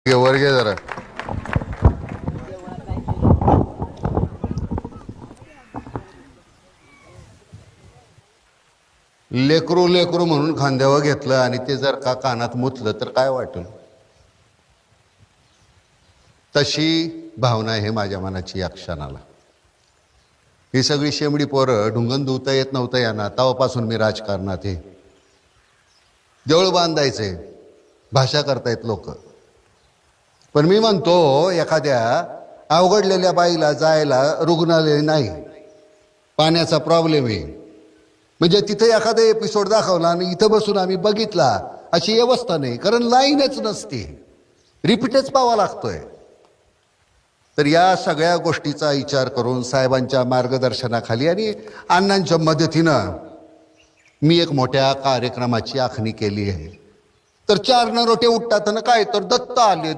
वर घे जरा. लेकरू लेकरू म्हणून खांद्यावर घेतलं आणि ते जर का कानात मुतलं तर काय वाटेल? तशी भावना आहे माझ्या मनाची या क्षणाला. ही सगळी शेमडी पोरं ढुंगण धुता येत नव्हतं यांना. तेव्हापासून मी राजकारणात आहे. देऊळ बांधायचे, भाषा करतायत लोक. पण मी म्हणतो एखाद्या अवघडलेल्या बाईला जायला रुग्णालय नाही, पाण्याचा प्रॉब्लेम आहे, म्हणजे तिथे एखादा एपिसोड दाखवला आणि इथं बसून आम्ही बघितला अशी व्यवस्था नाही, कारण लाईनच नसते, रिपीटच पाहावा लागतोय. तर या सगळ्या गोष्टीचा विचार करून साहेबांच्या मार्गदर्शनाखाली आणि अण्णांच्या मदतीनं मी एक मोठ्या कार्यक्रमाची आखणी केली आहे. तर 4 नरोटे उठतात ना, काय तर दत्त आले,